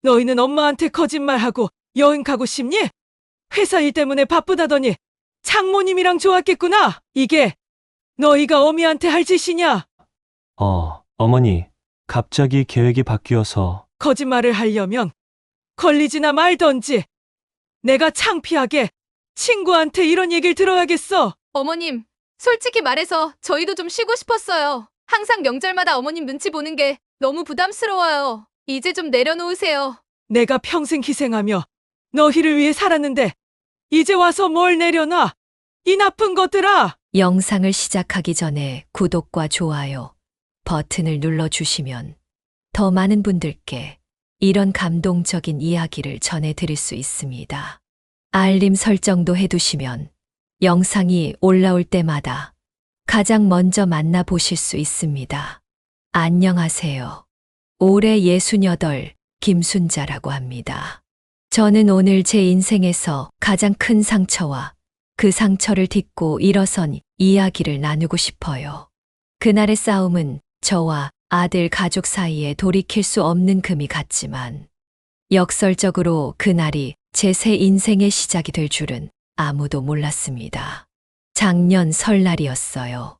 너희는 엄마한테 거짓말하고 여행 가고 싶니? 회사 일 때문에 바쁘다더니 장모님이랑 좋았겠구나. 이게 너희가 어미한테 할 짓이냐? 어머니, 갑자기 계획이 바뀌어서. 거짓말을 하려면 걸리지나 말던지. 내가 창피하게 친구한테 이런 얘기를 들어야겠어. 어머님, 솔직히 말해서 저희도 좀 쉬고 싶었어요. 항상 명절마다 어머님 눈치 보는 게 너무 부담스러워요. 이제 좀 내려놓으세요. 내가 평생 희생하며 너희를 위해 살았는데 이제 와서 뭘 내려놔? 이 나쁜 것들아! 영상을 시작하기 전에 구독과 좋아요 버튼을 눌러주시면 더 많은 분들께 이런 감동적인 이야기를 전해드릴 수 있습니다. 알림 설정도 해두시면 영상이 올라올 때마다 가장 먼저 만나보실 수 있습니다. 안녕하세요. 올해 68 김순자라고 합니다. 저는 오늘 제 인생에서 가장 큰 상처와 그 상처를 딛고 일어선 이야기를 나누고 싶어요. 그날의 싸움은 저와 아들 가족 사이에 돌이킬 수 없는 금이 갔지만 역설적으로 그날이 제 새 인생의 시작이 될 줄은 아무도 몰랐습니다. 작년 설날이었어요.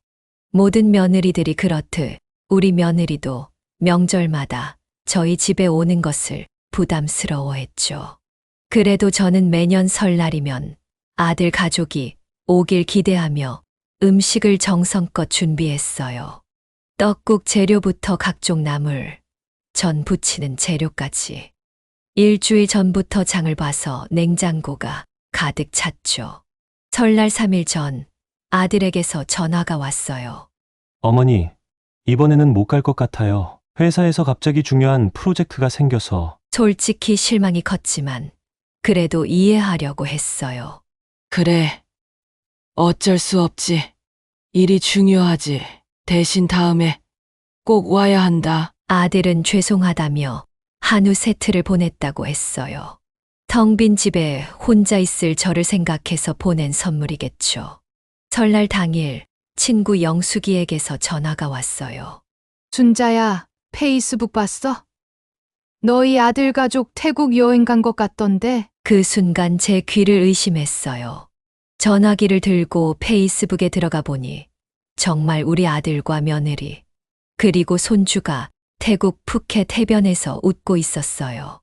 모든 며느리들이 그렇듯 우리 며느리도 명절마다 저희 집에 오는 것을 부담스러워했죠. 그래도 저는 매년 설날이면 아들 가족이 오길 기대하며 음식을 정성껏 준비했어요. 떡국 재료부터 각종 나물, 전 부치는 재료까지. 일주일 전부터 장을 봐서 냉장고가 가득 찼죠. 설날 3일 전 아들에게서 전화가 왔어요. 어머니, 이번에는 못 갈 것 같아요. 회사에서 갑자기 중요한 프로젝트가 생겨서. 솔직히 실망이 컸지만 그래도 이해하려고 했어요. 그래. 어쩔 수 없지. 일이 중요하지. 대신 다음에 꼭 와야 한다. 아들은 죄송하다며 한우 세트를 보냈다고 했어요. 텅 빈 집에 혼자 있을 저를 생각해서 보낸 선물이겠죠. 설날 당일 친구 영숙이에게서 전화가 왔어요. 순자야, 페이스북 봤어? 너희 아들 가족 태국 여행 간 것 같던데. 그 순간 제 귀를 의심했어요. 전화기를 들고 페이스북에 들어가 보니 정말 우리 아들과 며느리, 그리고 손주가 태국 푸켓 해변에서 웃고 있었어요.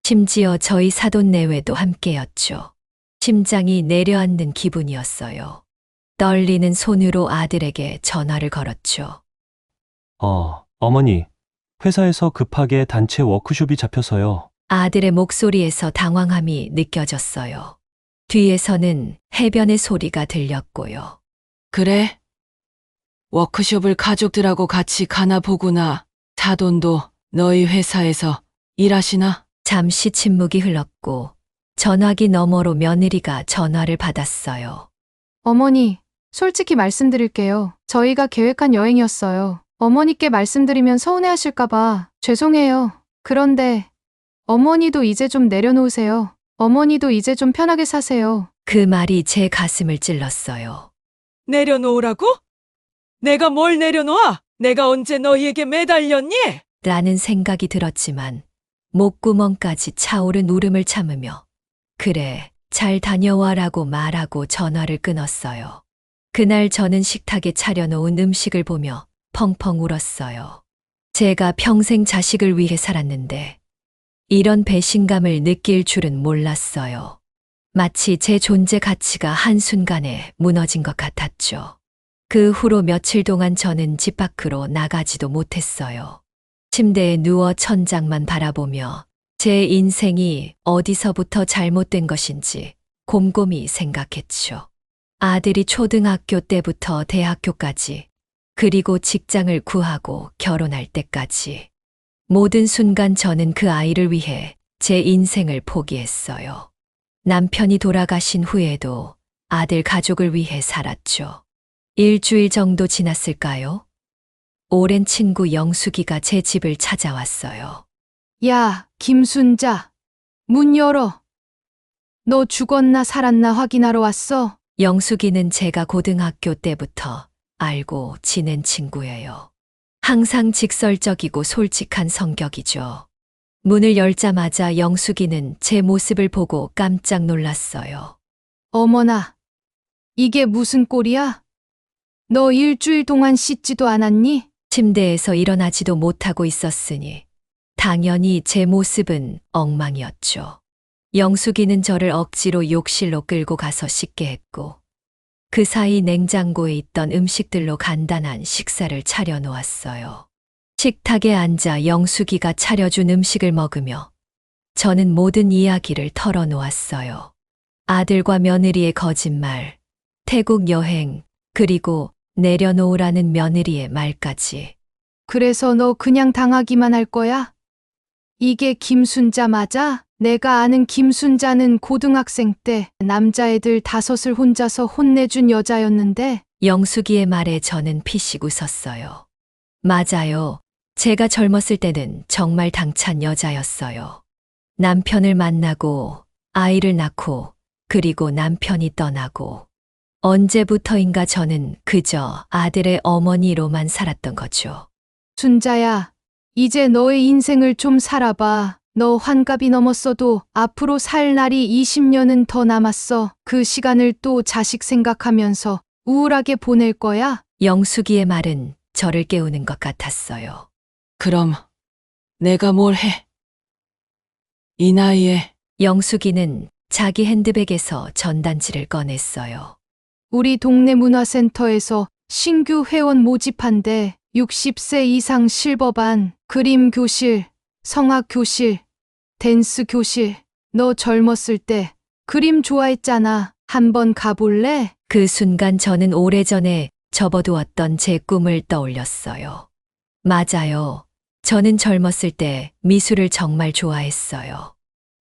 심지어 저희 사돈 내외도 함께였죠. 심장이 내려앉는 기분이었어요. 떨리는 손으로 아들에게 전화를 걸었죠. 어머니, 회사에서 급하게 단체 워크숍이 잡혀서요. 아들의 목소리에서 당황함이 느껴졌어요. 뒤에서는 해변의 소리가 들렸고요. 그래? 워크숍을 가족들하고 같이 가나 보구나. 사돈도 너희 회사에서 일하시나? 잠시 침묵이 흘렀고 전화기 너머로 며느리가 전화를 받았어요. 어머니, 솔직히 말씀드릴게요. 저희가 계획한 여행이었어요. 어머니께 말씀드리면 서운해하실까봐 죄송해요. 그런데 어머니도 이제 좀 내려놓으세요. 어머니도 이제 좀 편하게 사세요. 그 말이 제 가슴을 찔렀어요. 내려놓으라고? 내가 뭘 내려놓아? 내가 언제 너희에게 매달렸니? 라는 생각이 들었지만 목구멍까지 차오른 울음을 참으며 그래, 잘 다녀와라고 말하고 전화를 끊었어요. 그날 저는 식탁에 차려놓은 음식을 보며 펑펑 울었어요. 제가 평생 자식을 위해 살았는데 이런 배신감을 느낄 줄은 몰랐어요. 마치 제 존재 가치가 한순간에 무너진 것 같았죠. 그 후로 며칠 동안 저는 집 밖으로 나가지도 못했어요. 침대에 누워 천장만 바라보며 제 인생이 어디서부터 잘못된 것인지 곰곰이 생각했죠. 아들이 초등학교 때부터 대학교까지, 그리고 직장을 구하고 결혼할 때까지 모든 순간 저는 그 아이를 위해 제 인생을 포기했어요. 남편이 돌아가신 후에도 아들 가족을 위해 살았죠. 일주일 정도 지났을까요? 오랜 친구 영숙이가 제 집을 찾아왔어요. 야, 김순자. 문 열어. 너 죽었나 살았나 확인하러 왔어? 영숙이는 제가 고등학교 때부터 알고 지낸 친구예요. 항상 직설적이고 솔직한 성격이죠. 문을 열자마자 영숙이는 제 모습을 보고 깜짝 놀랐어요. 어머나, 이게 무슨 꼴이야? 너 일주일 동안 씻지도 않았니? 침대에서 일어나지도 못하고 있었으니 당연히 제 모습은 엉망이었죠. 영숙이는 저를 억지로 욕실로 끌고 가서 씻게 했고 그 사이 냉장고에 있던 음식들로 간단한 식사를 차려 놓았어요. 식탁에 앉아 영숙이가 차려준 음식을 먹으며 저는 모든 이야기를 털어놓았어요. 아들과 며느리의 거짓말, 태국 여행, 그리고 내려놓으라는 며느리의 말까지. 그래서 너 그냥 당하기만 할 거야? 이게 김순자 맞아? 내가 아는 김순자는 고등학생 때 남자애들 5을 혼자서 혼내준 여자였는데 영숙이의 말에 저는 피식 웃었어요. 맞아요. 제가 젊었을 때는 정말 당찬 여자였어요. 남편을 만나고 아이를 낳고 그리고 남편이 떠나고 언제부터인가 저는 그저 아들의 어머니로만 살았던 거죠. 순자야, 이제 너의 인생을 좀 살아봐. 너 환갑이 넘었어도 앞으로 살 날이 20년은 더 남았어. 그 시간을 또 자식 생각하면서 우울하게 보낼 거야? 영숙이의 말은 저를 깨우는 것 같았어요. 그럼 내가 뭘 해? 이 나이에 영숙이는 자기 핸드백에서 전단지를 꺼냈어요. 우리 동네 문화센터에서 신규 회원 모집한대. 60세 이상 실버반, 그림 교실, 성악 교실, 댄스 교실. 너 젊었을 때 그림 좋아했잖아. 한번 가볼래? 그 순간 저는 오래전에 접어두었던 제 꿈을 떠올렸어요. 맞아요. 저는 젊었을 때 미술을 정말 좋아했어요.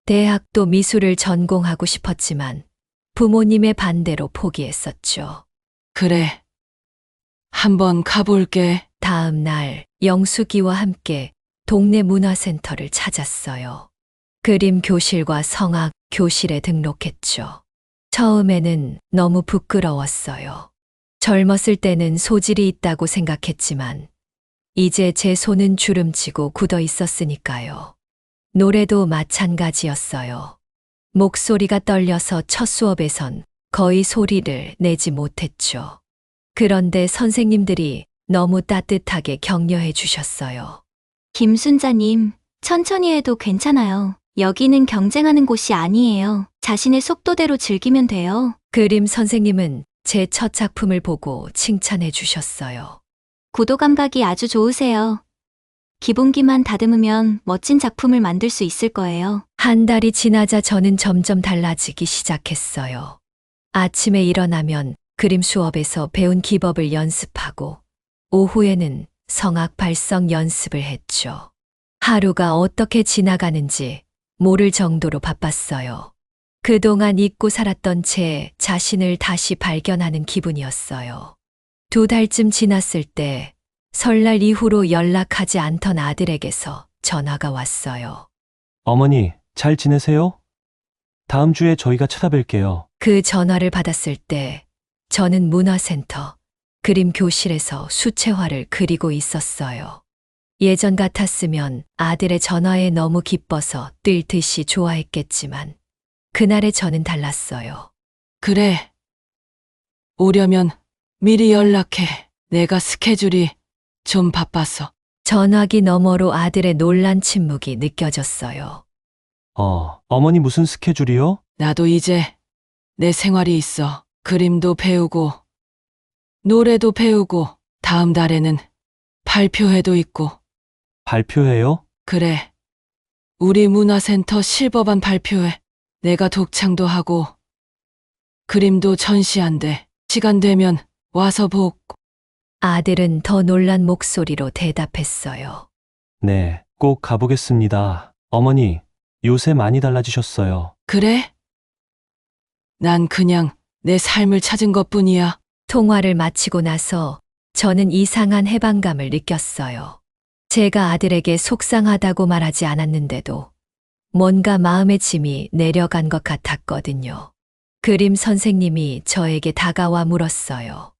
대학도 미술을 전공하고 싶었지만 부모님의 반대로 포기했었죠. 그래. 한번 가볼게. 다음 날 영숙이와 함께 동네 문화센터를 찾았어요. 그림 교실과 성악 교실에 등록했죠. 처음에는 너무 부끄러웠어요. 젊었을 때는 소질이 있다고 생각했지만 이제 제 손은 주름지고 굳어 있었으니까요. 노래도 마찬가지였어요. 목소리가 떨려서 첫 수업에선 거의 소리를 내지 못했죠. 그런데 선생님들이 너무 따뜻하게 격려해 주셨어요. 김순자님, 천천히 해도 괜찮아요. 여기는 경쟁하는 곳이 아니에요. 자신의 속도대로 즐기면 돼요. 그림 선생님은 제 첫 작품을 보고 칭찬해 주셨어요. 구도 감각이 아주 좋으세요. 기본기만 다듬으면 멋진 작품을 만들 수 있을 거예요. 한 달이 지나자 저는 점점 달라지기 시작했어요. 아침에 일어나면 그림 수업에서 배운 기법을 연습하고 오후에는 성악 발성 연습을 했죠. 하루가 어떻게 지나가는지 모를 정도로 바빴어요. 그동안 잊고 살았던 제 자신을 다시 발견하는 기분이었어요. 2달쯤 지났을 때 설날 이후로 연락하지 않던 아들에게서 전화가 왔어요. 어머니, 잘 지내세요? 다음 주에 저희가 찾아뵐게요. 그 전화를 받았을 때 저는 문화센터 그림 교실에서 수채화를 그리고 있었어요. 예전 같았으면 아들의 전화에 너무 기뻐서 뛸 듯이 좋아했겠지만 그날의 저는 달랐어요. 그래. 오려면 미리 연락해. 내가 스케줄이 좀 바빠서. 전화기 너머로 아들의 놀란 침묵이 느껴졌어요. 어머니 무슨 스케줄이요? 나도 이제 내 생활이 있어. 그림도 배우고 노래도 배우고 다음 달에는 발표회도 있고. 발표해요? 그래. 우리 문화센터 실버반 발표회. 내가 독창도 하고 그림도 전시한대. 시간 되면 와서 보고. 아들은 더 놀란 목소리로 대답했어요. 네, 꼭 가보겠습니다. 어머니, 요새 많이 달라지셨어요. 그래? 난 그냥 내 삶을 찾은 것뿐이야. 통화를 마치고 나서 저는 이상한 해방감을 느꼈어요. 제가 아들에게 속상하다고 말하지 않았는데도 뭔가 마음의 짐이 내려간 것 같았거든요. 그림 선생님이 저에게 다가와 물었어요.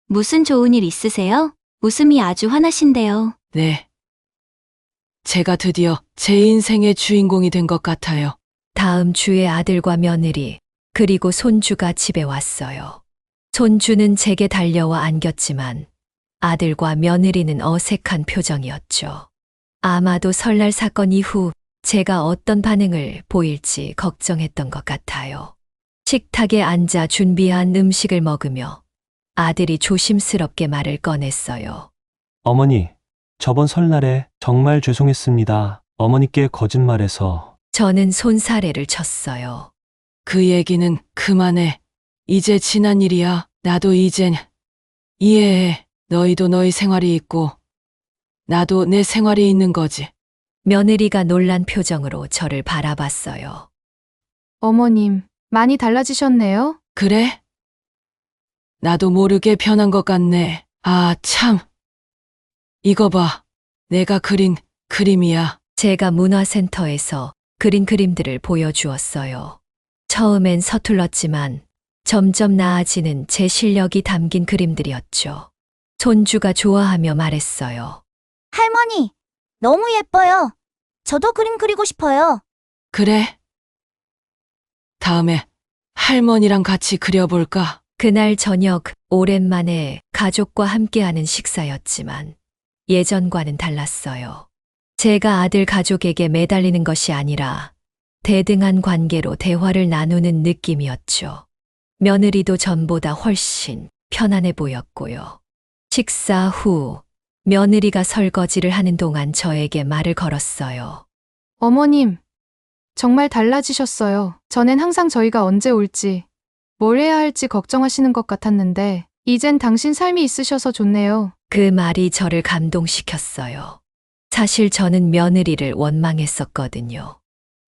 무슨 좋은 일 있으세요? 웃음이 아주 환하신데요. 네. 제가 드디어 제 인생의 주인공이 된 것 같아요. 다음 주에 아들과 며느리, 그리고 손주가 집에 왔어요. 손주는 제게 달려와 안겼지만 아들과 며느리는 어색한 표정이었죠. 아마도 설날 사건 이후 제가 어떤 반응을 보일지 걱정했던 것 같아요. 식탁에 앉아 준비한 음식을 먹으며 아들이 조심스럽게 말을 꺼냈어요. 어머니, 저번 설날에 정말 죄송했습니다. 어머니께 거짓말해서. 저는 손사래를 쳤어요. 그 얘기는 그만해. 이제 지난 일이야. 나도 이젠 이해해. 너희도 너희 생활이 있고 나도 내 생활이 있는 거지. 며느리가 놀란 표정으로 저를 바라봤어요. 어머님, 많이 달라지셨네요? 그래? 나도 모르게 변한 것 같네. 아, 참. 이거 봐. 내가 그린 그림이야. 제가 문화센터에서 그린 그림들을 보여주었어요. 처음엔 서툴렀지만 점점 나아지는 제 실력이 담긴 그림들이었죠. 손주가 좋아하며 말했어요. 할머니, 너무 예뻐요. 저도 그림 그리고 싶어요. 그래? 다음에 할머니랑 같이 그려볼까? 그날 저녁 오랜만에 가족과 함께하는 식사였지만 예전과는 달랐어요. 제가 아들 가족에게 매달리는 것이 아니라 대등한 관계로 대화를 나누는 느낌이었죠. 며느리도 전보다 훨씬 편안해 보였고요. 식사 후 며느리가 설거지를 하는 동안 저에게 말을 걸었어요. 어머님, 정말 달라지셨어요. 전엔 항상 저희가 언제 올지, 뭘 해야 할지 걱정하시는 것 같았는데, 이젠 당신 삶이 있으셔서 좋네요. 그 말이 저를 감동시켰어요. 사실 저는 며느리를 원망했었거든요.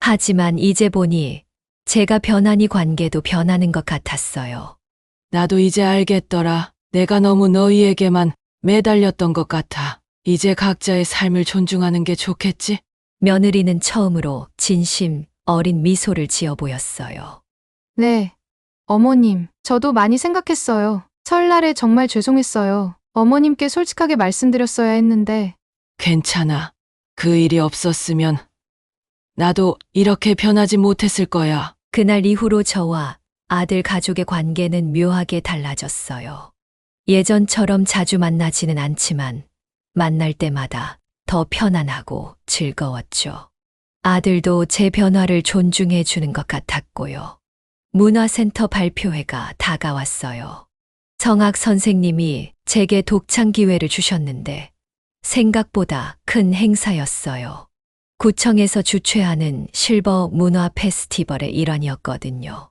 하지만 이제 보니 제가 변하니 관계도 변하는 것 같았어요. 나도 이제 알겠더라. 내가 너무 너희에게만 매달렸던 것 같아. 이제 각자의 삶을 존중하는 게 좋겠지? 며느리는 처음으로 진심 어린 미소를 지어 보였어요. 네, 어머님, 저도 많이 생각했어요. 설날에 정말 죄송했어요. 어머님께 솔직하게 말씀드렸어야 했는데, 괜찮아. 그 일이 없었으면 나도 이렇게 변하지 못했을 거야. 그날 이후로 저와 아들 가족의 관계는 묘하게 달라졌어요. 예전처럼 자주 만나지는 않지만 만날 때마다 더 편안하고 즐거웠죠. 아들도 제 변화를 존중해 주는 것 같았고요. 문화센터 발표회가 다가왔어요. 성악 선생님이 제게 독창 기회를 주셨는데 생각보다 큰 행사였어요. 구청에서 주최하는 실버 문화 페스티벌의 일환이었거든요.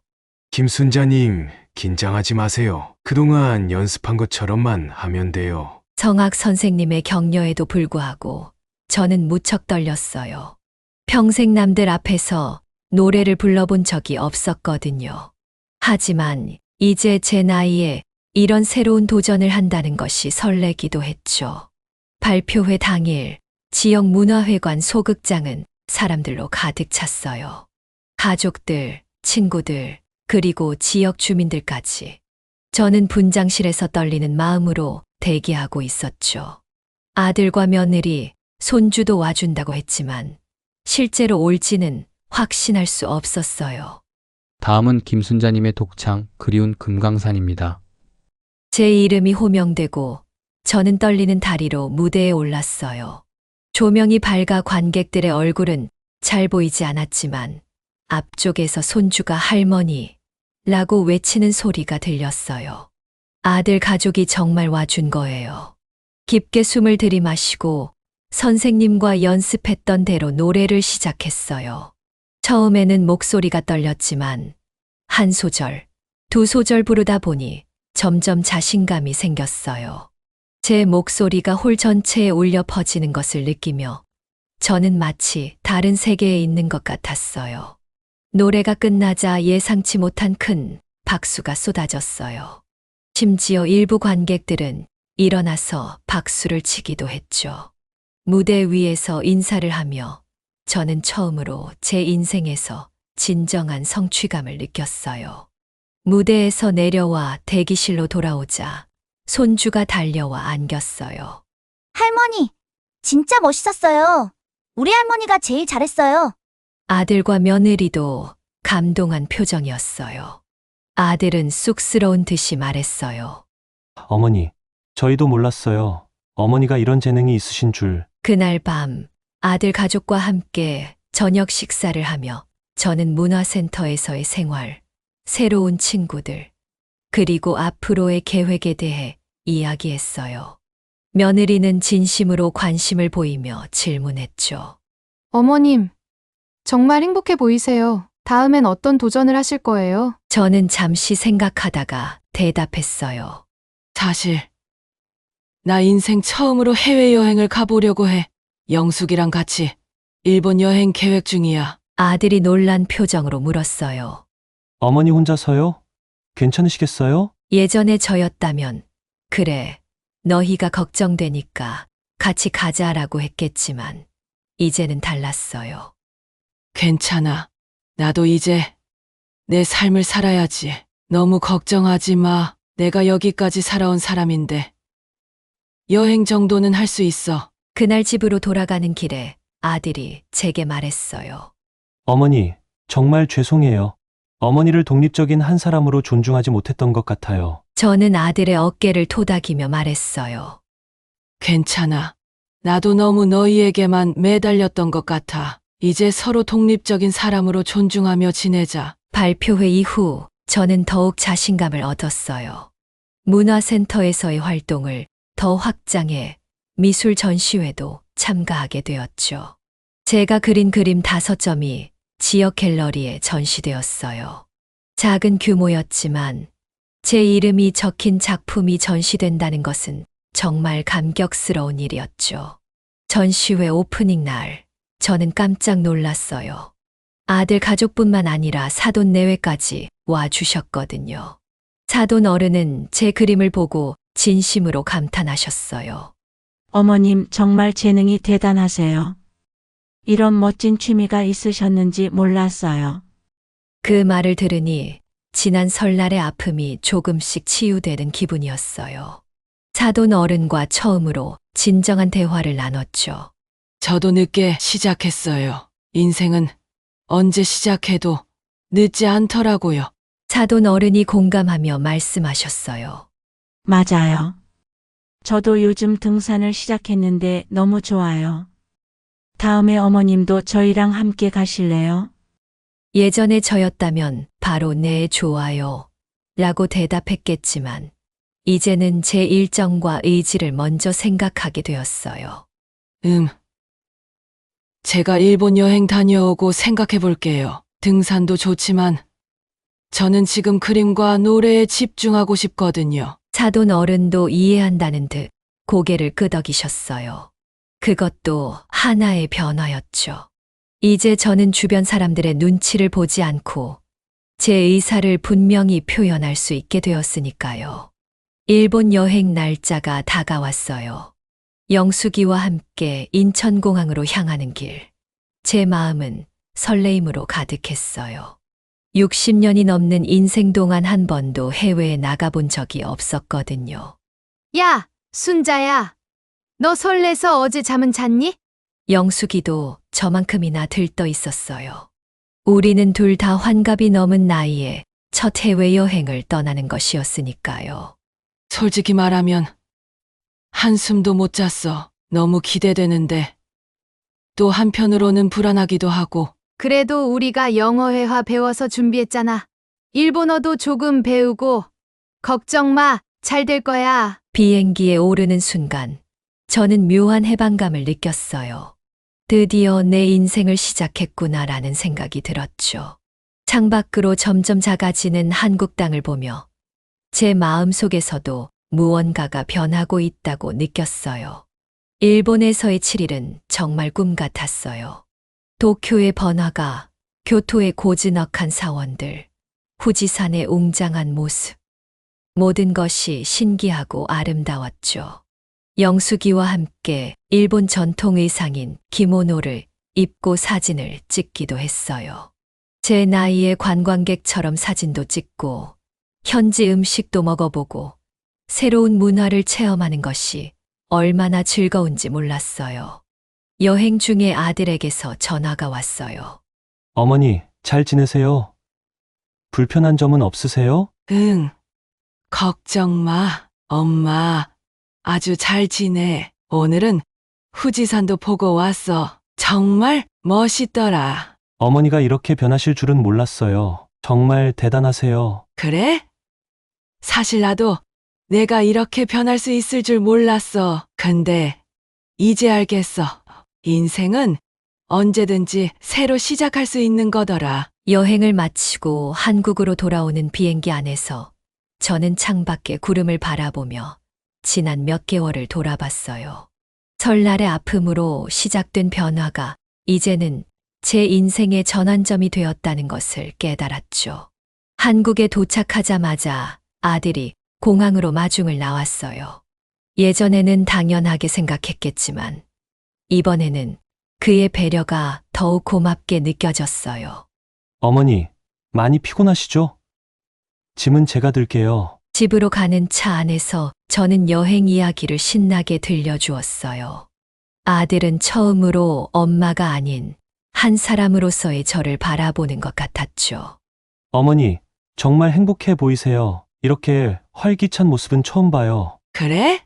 김순자님, 긴장하지 마세요. 그동안 연습한 것처럼만 하면 돼요. 성악 선생님의 격려에도 불구하고 저는 무척 떨렸어요. 평생 남들 앞에서 노래를 불러본 적이 없었거든요. 하지만 이제 제 나이에 이런 새로운 도전을 한다는 것이 설레기도 했죠. 발표회 당일 지역 문화회관 소극장은 사람들로 가득 찼어요. 가족들, 친구들, 그리고 지역 주민들까지. 저는 분장실에서 떨리는 마음으로 대기하고 있었죠. 아들과 며느리, 손주도 와준다고 했지만 실제로 올지는 확신할 수 없었어요. 다음은 김순자님의 독창 그리운 금강산입니다. 제 이름이 호명되고 저는 떨리는 다리로 무대에 올랐어요. 조명이 밝아 관객들의 얼굴은 잘 보이지 않았지만 앞쪽에서 손주가 할머니라고 외치는 소리가 들렸어요. 아들 가족이 정말 와준 거예요. 깊게 숨을 들이마시고 선생님과 연습했던 대로 노래를 시작했어요. 처음에는 목소리가 떨렸지만 한 소절, 두 소절 부르다 보니 점점 자신감이 생겼어요. 제 목소리가 홀 전체에 울려 퍼지는 것을 느끼며 저는 마치 다른 세계에 있는 것 같았어요. 노래가 끝나자 예상치 못한 큰 박수가 쏟아졌어요. 심지어 일부 관객들은 일어나서 박수를 치기도 했죠. 무대 위에서 인사를 하며 저는 처음으로 제 인생에서 진정한 성취감을 느꼈어요. 무대에서 내려와 대기실로 돌아오자 손주가 달려와 안겼어요. 할머니, 진짜 멋있었어요. 우리 할머니가 제일 잘했어요. 아들과 며느리도 감동한 표정이었어요. 아들은 쑥스러운 듯이 말했어요. 어머니, 저희도 몰랐어요. 어머니가 이런 재능이 있으신 줄. 그날 밤 아들 가족과 함께 저녁 식사를 하며 저는 문화센터에서의 생활, 새로운 친구들, 그리고 앞으로의 계획에 대해 이야기했어요. 며느리는 진심으로 관심을 보이며 질문했죠. 어머님, 정말 행복해 보이세요. 다음엔 어떤 도전을 하실 거예요? 저는 잠시 생각하다가 대답했어요. 사실 나 인생 처음으로 해외여행을 가보려고 해. 영숙이랑 같이 일본 여행 계획 중이야. 아들이 놀란 표정으로 물었어요. 어머니 혼자서요? 괜찮으시겠어요? 예전에 저였다면, 그래, 너희가 걱정되니까 같이 가자라고 했겠지만, 이제는 달랐어요. 괜찮아. 나도 이제 내 삶을 살아야지. 너무 걱정하지 마. 내가 여기까지 살아온 사람인데. 여행 정도는 할 수 있어. 그날 집으로 돌아가는 길에 아들이 제게 말했어요. 어머니, 정말 죄송해요. 어머니를 독립적인 한 사람으로 존중하지 못했던 것 같아요. 저는 아들의 어깨를 토닥이며 말했어요. 괜찮아. 나도 너무 너희에게만 매달렸던 것 같아. 이제 서로 독립적인 사람으로 존중하며 지내자. 발표회 이후 저는 더욱 자신감을 얻었어요. 문화센터에서의 활동을 더 확장해 미술 전시회도 참가하게 되었죠. 제가 그린 그림 5점이 지역 갤러리에 전시되었어요. 작은 규모였지만 제 이름이 적힌 작품이 전시된다는 것은 정말 감격스러운 일이었죠. 전시회 오프닝 날, 저는 깜짝 놀랐어요. 아들 가족뿐만 아니라 사돈 내외까지 와주셨거든요. 사돈 어른은 제 그림을 보고 진심으로 감탄하셨어요. 어머님 정말 재능이 대단하세요. 이런 멋진 취미가 있으셨는지 몰랐어요. 그 말을 들으니 지난 설날의 아픔이 조금씩 치유되는 기분이었어요. 사돈 어른과 처음으로 진정한 대화를 나눴죠. 저도 늦게 시작했어요. 인생은 언제 시작해도 늦지 않더라고요. 사돈 어른이 공감하며 말씀하셨어요. 맞아요. 저도 요즘 등산을 시작했는데 너무 좋아요. 다음에 어머님도 저희랑 함께 가실래요? 예전에 저였다면 바로 네, 좋아요 라고 대답했겠지만 이제는 제 일정과 의지를 먼저 생각하게 되었어요. 제가 일본 여행 다녀오고 생각해 볼게요. 등산도 좋지만 저는 지금 그림과 노래에 집중하고 싶거든요. 사돈 어른도 이해한다는 듯 고개를 끄덕이셨어요. 그것도 하나의 변화였죠. 이제 저는 주변 사람들의 눈치를 보지 않고 제 의사를 분명히 표현할 수 있게 되었으니까요. 일본 여행 날짜가 다가왔어요. 영숙이와 함께 인천공항으로 향하는 길. 제 마음은 설레임으로 가득했어요. 60년이 넘는 인생 동안 한 번도 해외에 나가본 적이 없었거든요. 야, 순자야. 너 설레서 어제 잠은 잤니? 영숙이도 저만큼이나 들떠 있었어요. 우리는 둘 다 환갑이 넘은 나이에 첫 해외여행을 떠나는 것이었으니까요. 솔직히 말하면 한숨도 못 잤어. 너무 기대되는데 또 한편으로는 불안하기도 하고. 그래도 우리가 영어 회화 배워서 준비했잖아. 일본어도 조금 배우고. 걱정 마, 잘 될 거야. 비행기에 오르는 순간 저는 묘한 해방감을 느꼈어요. 드디어 내 인생을 시작했구나라는 생각이 들었죠. 창밖으로 점점 작아지는 한국 땅을 보며 제 마음속에서도 무언가가 변하고 있다고 느꼈어요. 일본에서의 7일은 정말 꿈 같았어요. 도쿄의 번화가, 교토의 고즈넉한 사원들, 후지산의 웅장한 모습. 모든 것이 신기하고 아름다웠죠. 영숙이와 함께 일본 전통 의상인 기모노를 입고 사진을 찍기도 했어요. 제 나이에 관광객처럼 사진도 찍고 현지 음식도 먹어보고 새로운 문화를 체험하는 것이 얼마나 즐거운지 몰랐어요. 여행 중에 아들에게서 전화가 왔어요. 어머니, 잘 지내세요? 불편한 점은 없으세요? 응. 걱정 마. 엄마. 아주 잘 지내. 오늘은 후지산도 보고 왔어. 정말 멋있더라. 어머니가 이렇게 변하실 줄은 몰랐어요. 정말 대단하세요. 그래? 사실 나도 내가 이렇게 변할 수 있을 줄 몰랐어. 근데 이제 알겠어. 인생은 언제든지 새로 시작할 수 있는 거더라. 여행을 마치고 한국으로 돌아오는 비행기 안에서 저는 창밖에 구름을 바라보며 지난 몇 개월을 돌아봤어요. 설날의 아픔으로 시작된 변화가 이제는 제 인생의 전환점이 되었다는 것을 깨달았죠. 한국에 도착하자마자 아들이 공항으로 마중을 나왔어요. 예전에는 당연하게 생각했겠지만 이번에는 그의 배려가 더욱 고맙게 느껴졌어요. 어머니, 많이 피곤하시죠? 짐은 제가 들게요. 집으로 가는 차 안에서 저는 여행 이야기를 신나게 들려주었어요. 아들은 처음으로 엄마가 아닌 한 사람으로서의 저를 바라보는 것 같았죠. 어머니, 정말 행복해 보이세요. 이렇게 활기찬 모습은 처음 봐요. 그래?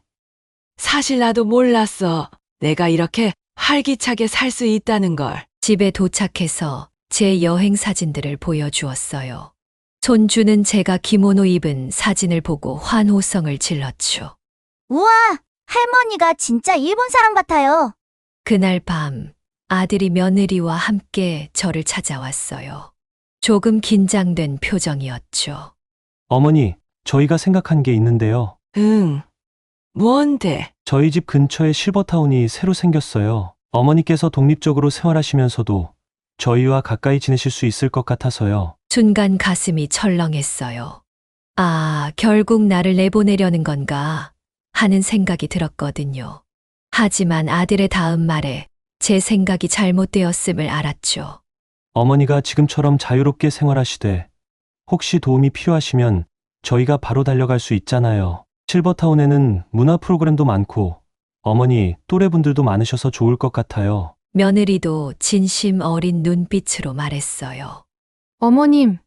사실 나도 몰랐어. 내가 이렇게 활기차게 살 수 있다는 걸. 집에 도착해서 제 여행 사진들을 보여주었어요. 손주는 제가 기모노 입은 사진을 보고 환호성을 질렀죠. 우와, 할머니가 진짜 일본 사람 같아요. 그날 밤 아들이 며느리와 함께 저를 찾아왔어요. 조금 긴장된 표정이었죠. 어머니, 저희가 생각한 게 있는데요. 응. 뭔데? 저희 집 근처에 실버타운이 새로 생겼어요. 어머니께서 독립적으로 생활하시면서도 저희와 가까이 지내실 수 있을 것 같아서요. 순간 가슴이 철렁했어요. 아, 결국 나를 내보내려는 건가 하는 생각이 들었거든요. 하지만 아들의 다음 말에 제 생각이 잘못되었음을 알았죠. 어머니가 지금처럼 자유롭게 생활하시되 혹시 도움이 필요하시면 저희가 바로 달려갈 수 있잖아요. 실버타운에는 문화 프로그램도 많고 어머니 또래분들도 많으셔서 좋을 것 같아요. 며느리도 진심 어린 눈빛으로 말했어요. 어머님,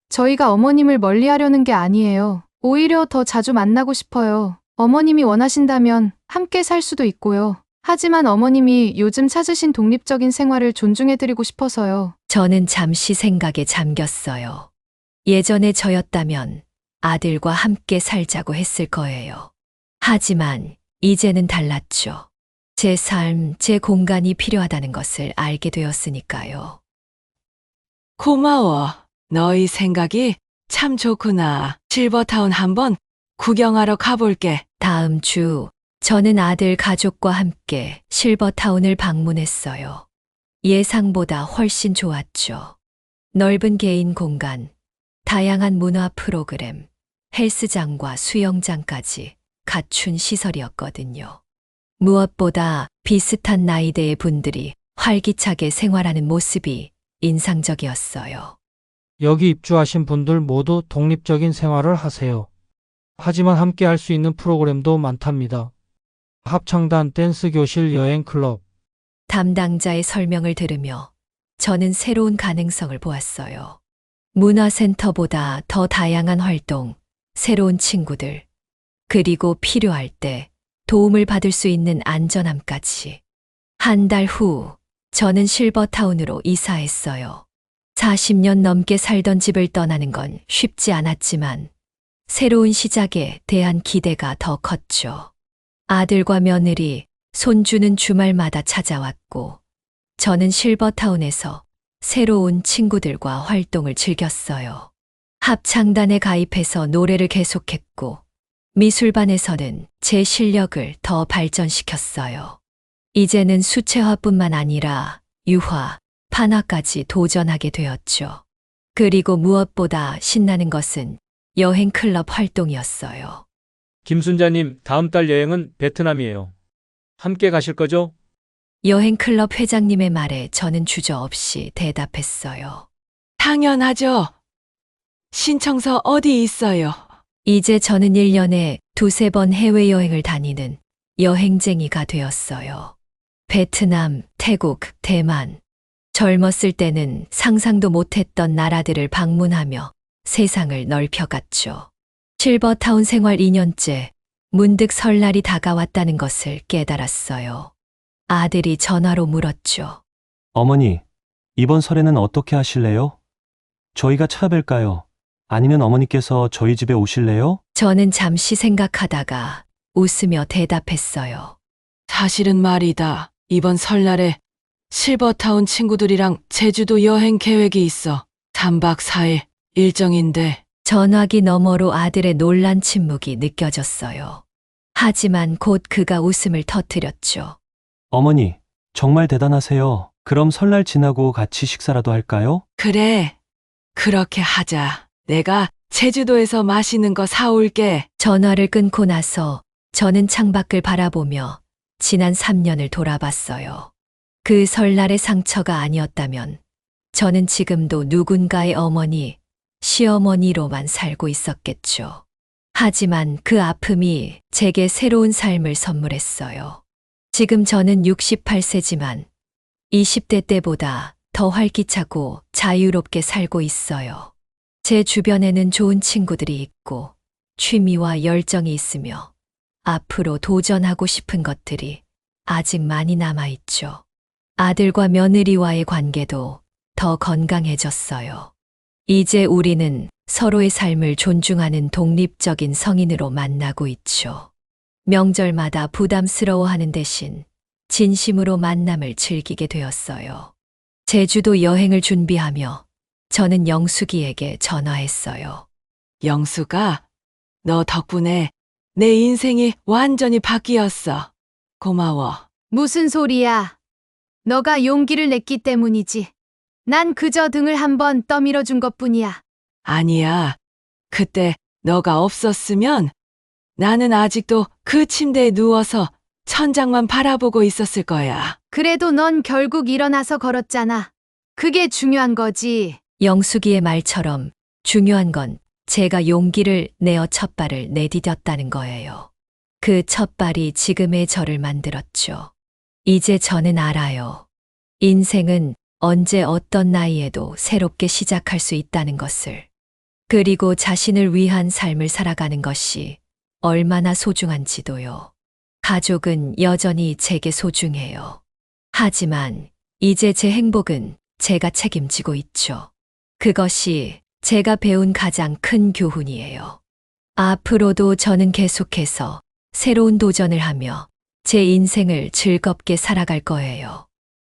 저희가 어머님을 멀리하려는 게 아니에요. 오히려 더 자주 만나고 싶어요. 어머님이 원하신다면 함께 살 수도 있고요. 하지만 어머님이 요즘 찾으신 독립적인 생활을 존중해드리고 싶어서요. 저는 잠시 생각에 잠겼어요. 예전에 저였다면 아들과 함께 살자고 했을 거예요. 하지만 이제는 달랐죠. 제 삶, 제 공간이 필요하다는 것을 알게 되었으니까요. 고마워. 너희 생각이 참 좋구나. 실버타운 한번 구경하러 가볼게. 다음 주 저는 아들 가족과 함께 실버타운을 방문했어요. 예상보다 훨씬 좋았죠. 넓은 개인 공간, 다양한 문화 프로그램, 헬스장과 수영장까지 갖춘 시설이었거든요. 무엇보다 비슷한 나이대의 분들이 활기차게 생활하는 모습이 인상적이었어요. 여기 입주하신 분들 모두 독립적인 생활을 하세요. 하지만 함께 할 수 있는 프로그램도 많답니다. 합창단, 댄스 교실, 여행 클럽. 담당자의 설명을 들으며 저는 새로운 가능성을 보았어요. 문화센터보다 더 다양한 활동, 새로운 친구들, 그리고 필요할 때 도움을 받을 수 있는 안전함까지. 한 달 후, 저는 실버타운으로 이사했어요. 40년 넘게 살던 집을 떠나는 건 쉽지 않았지만 새로운 시작에 대한 기대가 더 컸죠. 아들과 며느리, 손주는 주말마다 찾아왔고 저는 실버타운에서 새로운 친구들과 활동을 즐겼어요. 합창단에 가입해서 노래를 계속했고 미술반에서는 제 실력을 더 발전시켰어요. 이제는 수채화뿐만 아니라 유화, 판화까지 도전하게 되었죠. 그리고 무엇보다 신나는 것은 여행 클럽 활동이었어요. 김순자님, 다음 달 여행은 베트남이에요. 함께 가실 거죠? 여행 클럽 회장님의 말에 저는 주저없이 대답했어요. 당연하죠. 신청서 어디 있어요? 이제 저는 1년에 2-3번 해외여행을 다니는 여행쟁이가 되었어요. 베트남, 태국, 대만. 젊었을 때는 상상도 못했던 나라들을 방문하며 세상을 넓혀갔죠. 실버타운 생활 2년째, 문득 설날이 다가왔다는 것을 깨달았어요. 아들이 전화로 물었죠. 어머니, 이번 설에는 어떻게 하실래요? 저희가 찾아뵐까요? 아니면 어머니께서 저희 집에 오실래요? 저는 잠시 생각하다가 웃으며 대답했어요. 사실은 말이다. 이번 설날에 실버타운 친구들이랑 제주도 여행 계획이 있어. 3박 4일 일정인데. 전화기 너머로 아들의 놀란 침묵이 느껴졌어요. 하지만 곧 그가 웃음을 터뜨렸죠. 어머니, 정말 대단하세요. 그럼 설날 지나고 같이 식사라도 할까요? 그래. 그렇게 하자. 내가 제주도에서 맛있는 거 사올게. 전화를 끊고 나서 저는 창밖을 바라보며 지난 3년을 돌아봤어요. 그 설날의 상처가 아니었다면 저는 지금도 누군가의 어머니, 시어머니로만 살고 있었겠죠. 하지만 그 아픔이 제게 새로운 삶을 선물했어요. 지금 저는 68세지만 20대 때보다 더 활기차고 자유롭게 살고 있어요. 제 주변에는 좋은 친구들이 있고 취미와 열정이 있으며 앞으로 도전하고 싶은 것들이 아직 많이 남아있죠. 아들과 며느리와의 관계도 더 건강해졌어요. 이제 우리는 서로의 삶을 존중하는 독립적인 성인으로 만나고 있죠. 명절마다 부담스러워하는 대신 진심으로 만남을 즐기게 되었어요. 제주도 여행을 준비하며 저는 영숙이에게 전화했어요. 영수가, 너 덕분에 내 인생이 완전히 바뀌었어. 고마워. 무슨 소리야? 너가 용기를 냈기 때문이지. 난 그저 등을 한번 떠밀어 준 것뿐이야. 아니야. 그때 너가 없었으면 나는 아직도 그 침대에 누워서 천장만 바라보고 있었을 거야. 그래도 넌 결국 일어나서 걸었잖아. 그게 중요한 거지. 영숙이의 말처럼 중요한 건 제가 용기를 내어 첫 발을 내디뎠다는 거예요. 그 첫 발이 지금의 저를 만들었죠. 이제 저는 알아요. 인생은 언제 어떤 나이에도 새롭게 시작할 수 있다는 것을. 그리고 자신을 위한 삶을 살아가는 것이 얼마나 소중한지도요. 가족은 여전히 제게 소중해요. 하지만 이제 제 행복은 제가 책임지고 있죠. 그것이 제가 배운 가장 큰 교훈이에요. 앞으로도 저는 계속해서 새로운 도전을 하며 제 인생을 즐겁게 살아갈 거예요.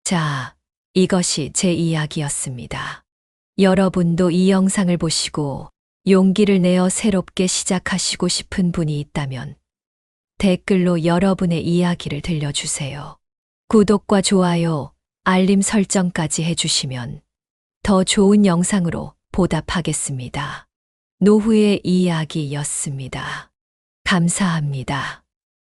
자, 이것이 제 이야기였습니다. 여러분도 이 영상을 보시고 용기를 내어 새롭게 시작하시고 싶은 분이 있다면 댓글로 여러분의 이야기를 들려주세요. 구독과 좋아요, 알림 설정까지 해주시면 더 좋은 영상으로 보답하겠습니다. 노후의 이야기였습니다. 감사합니다.